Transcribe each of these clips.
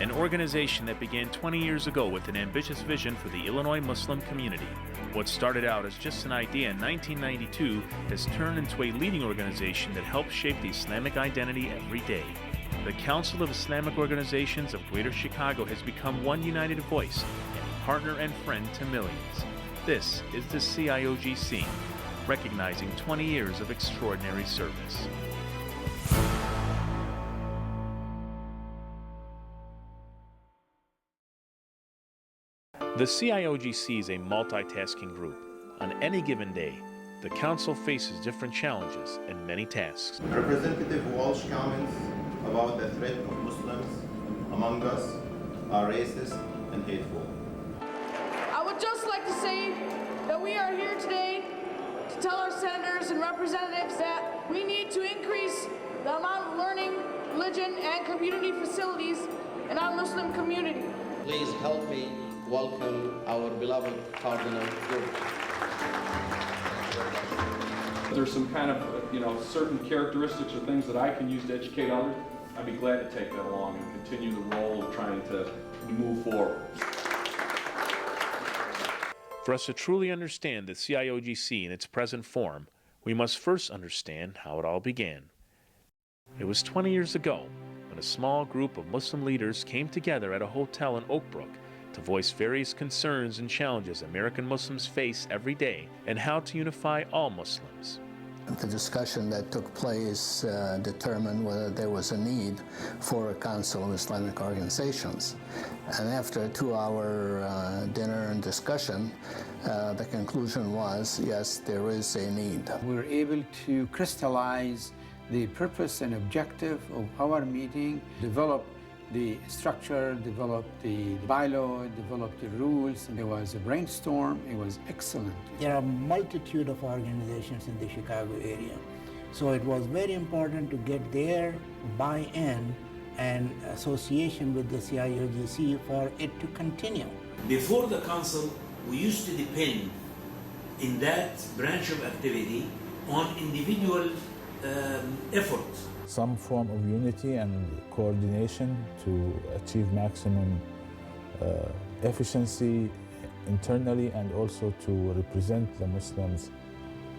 an organization that began 20 years ago with an ambitious vision for the Illinois Muslim community. What started out as just an idea in 1992 has turned into a leading organization that helps shape the Islamic identity every day. The Council of Islamic Organizations of Greater Chicago has become one united voice and a partner and friend to millions. This is the CIOGC, recognizing 20 years of extraordinary service. The CIOGC is a multitasking group. On any given day, the Council faces different challenges and many tasks. Representative Walsh comments about the threat of Muslims among us are racist and hateful. I would just like to say that we are here today to tell our senators and representatives that we need to increase the amount of learning, religion, and community facilities in our Muslim community. Please help me welcome our beloved Cardinal George. There's some kind of, certain characteristics or things that I can use to educate others. I'd be glad to take that along and continue the role of trying to move forward. For us to truly understand the CIOGC in its present form, we must first understand how it all began. It was 20 years ago when a small group of Muslim leaders came together at a hotel in Oak Brook to voice various concerns and challenges American Muslims face every day and how to unify all Muslims. The discussion that took place determined whether there was a need for a Council of Islamic Organizations. And after a 2-hour dinner and discussion, the conclusion was, yes, there is a need. We were able to crystallize the purpose and objective of our meeting, develop the structure, develop the bylaw, develop the rules, and there was a brainstorm. It was excellent. There are a multitude of organizations in the Chicago area. So it was very important to get their buy-in and association with the CIOGC for it to continue. Before the council, we used to depend in that branch of activity on individual efforts. Some form of unity and coordination to achieve maximum efficiency internally and also to represent the Muslims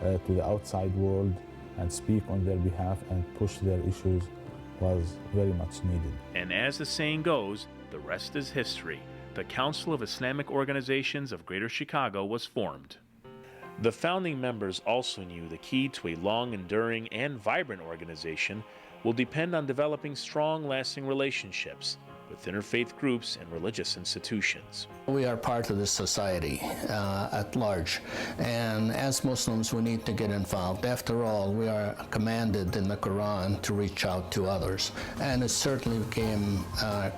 to the outside world and speak on their behalf and push their issues was very much needed. And as the saying goes, the rest is history. The Council of Islamic Organizations of Greater Chicago was formed. The founding members also knew the key to a long-enduring and vibrant organization will depend on developing strong, lasting relationships with interfaith groups and religious institutions. We are part of this society at large, and as Muslims we need to get involved. After all, we are commanded in the Quran to reach out to others, and it certainly became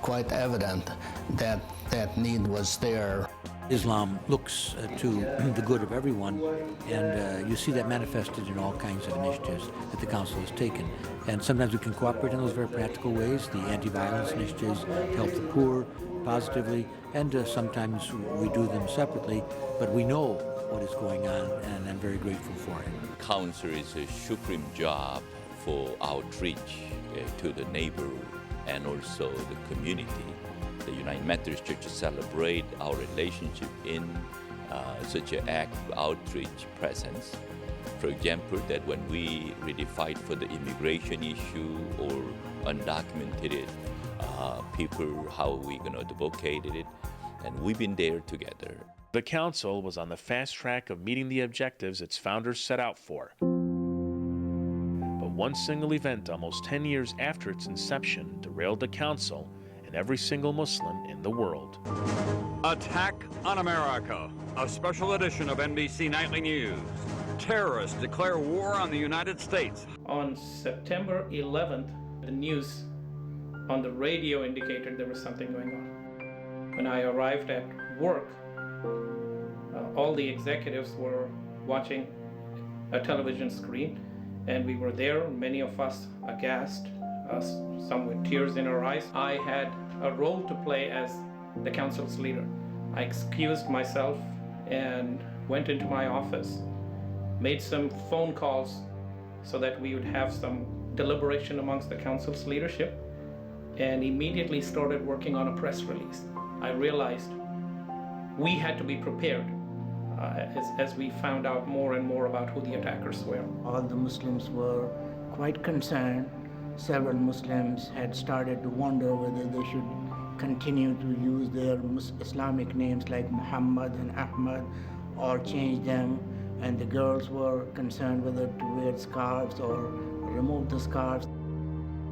quite evident that that need was there. Islam looks to the good of everyone, and you see that manifested in all kinds of initiatives that the Council has taken. And sometimes we can cooperate in those very practical ways, the anti-violence initiatives, to help the poor positively, and sometimes we do them separately, but we know what is going on, and I'm very grateful for it. Council is a supreme job for outreach to the neighborhood and also the community. The United Methodist Church celebrate our relationship in such an act of outreach presence. For example, that when we really fight for the immigration issue or undocumented people, how we're going to advocate it, and we've been there together. The Council was on the fast track of meeting the objectives its founders set out for. But one single event almost 10 years after its inception derailed the Council and every single Muslim in the world. Attack on America, a special edition of NBC Nightly News. Terrorists declare war on the United States. On September 11th, the news on the radio indicated there was something going on. When I arrived at work, all the executives were watching a television screen, and we were there, many of us aghast, some with tears in our eyes. I had a role to play as the council's leader. I excused myself and went into my office, made some phone calls so that we would have some deliberation amongst the council's leadership, and immediately started working on a press release. I realized we had to be prepared as we found out more and more about who the attackers were. All the Muslims were quite concerned. Several Muslims had started to wonder whether they should continue to use their Islamic names like Muhammad and Ahmad or change them. And the girls were concerned whether to wear scarves or remove the scarves.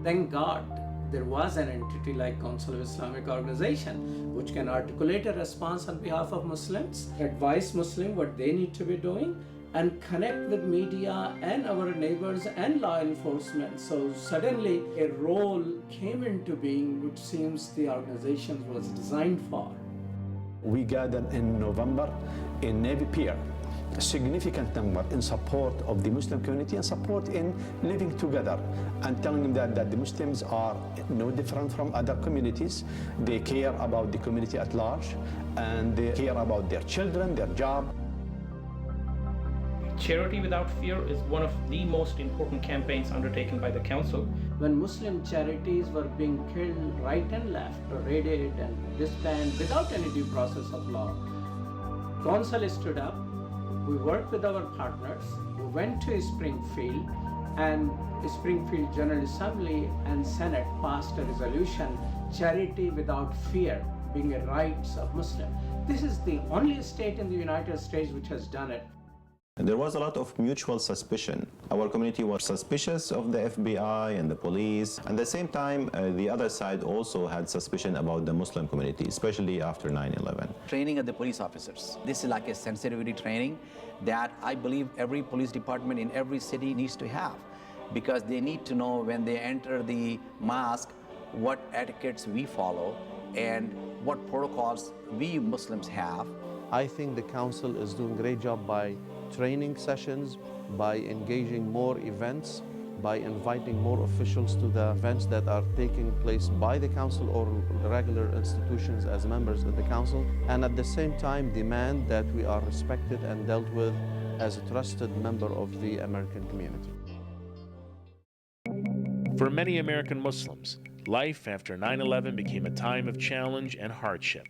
Thank God there was an entity like Council of Islamic Organization which can articulate a response on behalf of Muslims, advise Muslims what they need to be doing, and connect with media and our neighbors and law enforcement. So suddenly a role came into being which seems the organization was designed for. We gathered in November in Navy Pier, a significant number in support of the Muslim community and support in living together, and telling them that the Muslims are no different from other communities. They care about the community at large, and they care about their children, their job. Charity Without Fear is one of the most important campaigns undertaken by the Council. When Muslim charities were being killed right and left, raided and disbanded without any due process of law, Council stood up. We worked with our partners. We went to Springfield, and Springfield General Assembly and Senate passed a resolution, Charity Without Fear being a rights of Muslims. This is the only state in the United States which has done it. There was a lot of mutual suspicion. Our community was suspicious of the FBI and the police. At the same time, the other side also had suspicion about the Muslim community, especially after 9/11. Training of the police officers. This is like a sensitivity training that I believe every police department in every city needs to have, because they need to know when they enter the mosque what etiquettes we follow and what protocols we Muslims have. I think the council is doing a great job by training sessions, by engaging more events, by inviting more officials to the events that are taking place by the council or regular institutions as members of the council, and at the same time demand that we are respected and dealt with as a trusted member of the American community. For many American Muslims, life after 9/11 became a time of challenge and hardship.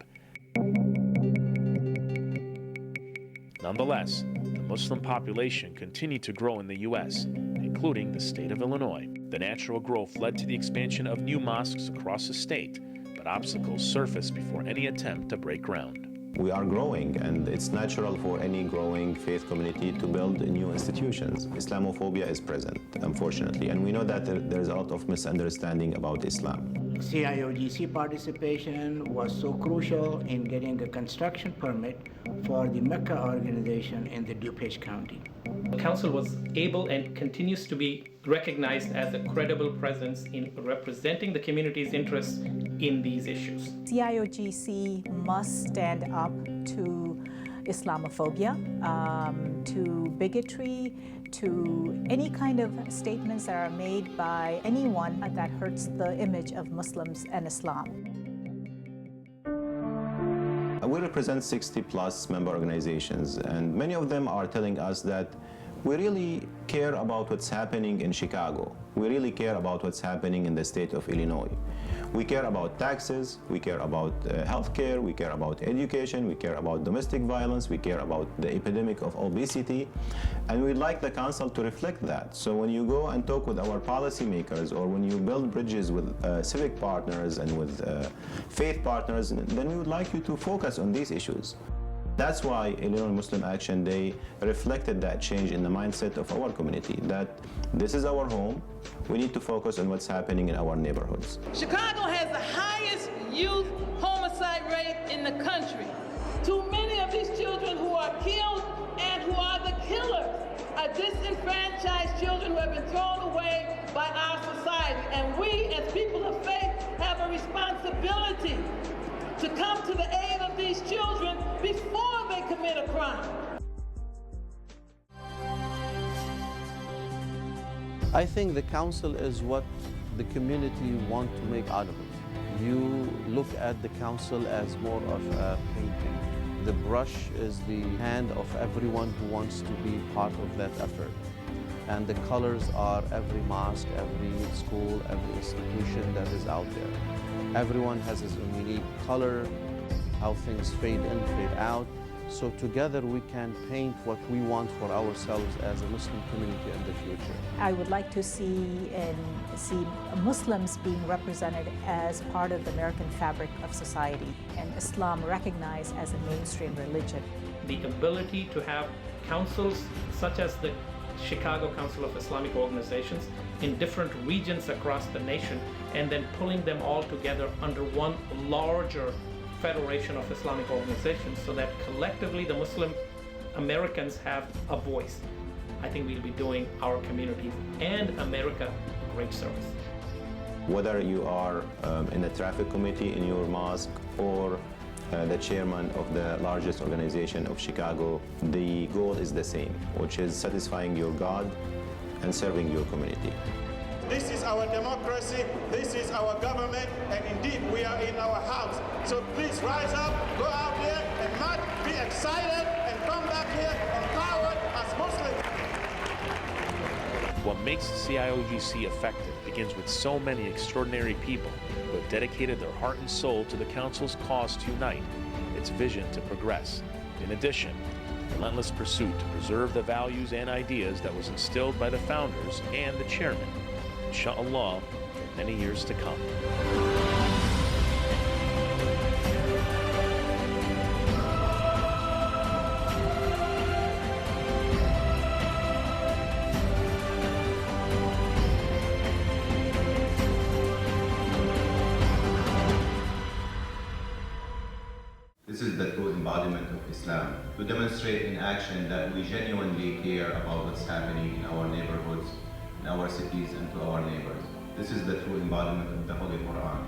Nonetheless, the Muslim population continued to grow in the U.S., including the state of Illinois. The natural growth led to the expansion of new mosques across the state, but obstacles surfaced before any attempt to break ground. We are growing, and it's natural for any growing faith community to build new institutions. Islamophobia is present, unfortunately, and we know that there's a lot of misunderstanding about Islam. CIOGC participation was so crucial in getting a construction permit for the Mecca organization in the DuPage County. The council was able and continues to be recognized as a credible presence in representing the community's interests in these issues. CIOGC must stand up to Islamophobia, to bigotry, to any kind of statements that are made by anyone that hurts the image of Muslims and Islam. We represent 60+ member organizations, and many of them are telling us that we really care about what's happening in Chicago. We really care about what's happening in the state of Illinois. We care about taxes, we care about healthcare, we care about education, we care about domestic violence, we care about the epidemic of obesity, and we'd like the council to reflect that. So when you go and talk with our policymakers, or when you build bridges with civic partners and with faith partners, then we would like you to focus on these issues. That's why Illinois Muslim Action Day reflected that change in the mindset of our community, that this is our home, we need to focus on what's happening in our neighborhoods. Chicago has the highest youth homicide rate in the country. Too many of these children who are killed and who are the killers are disenfranchised children who have been thrown away by our society. And we, as people of faith, have a responsibility to come to the aid of these children before they commit a crime. I think the council is what the community want to make out of it. You look at the council as more of a painting. The brush is the hand of everyone who wants to be part of that effort. and the colors are every mosque, every school, every institution that is out there. Everyone has his own unique color, how things fade in, fade out. So together we can paint what we want for ourselves as a Muslim community in the future. I would like to see Muslims being represented as part of the American fabric of society and Islam recognized as a mainstream religion. The ability to have councils such as the Chicago Council of Islamic Organizations in different regions across the nation and then pulling them all together under one larger federation of Islamic organizations so that collectively the Muslim Americans have a voice. I think we'll be doing our communities and America great service. Whether you are in the traffic committee in your mosque or the chairman of the largest organization of Chicago, the goal is the same, which is satisfying your God and serving your community. This is our democracy, this is our government, and indeed we are in our house. So please rise up, go out there and not be excited and come back here empowered as Muslims. What makes CIOGC effective begins with so many extraordinary people who have dedicated their heart and soul to the Council's cause to unite, its vision to progress. In addition, relentless pursuit to preserve the values and ideas that was instilled by the founders and the chairman, inshallah, for many years to come. This is the true embodiment of Islam, to demonstrate in action that we genuinely care about what's happening in our neighborhoods, in our cities, and to our neighbors. This is the true embodiment of the Holy Quran.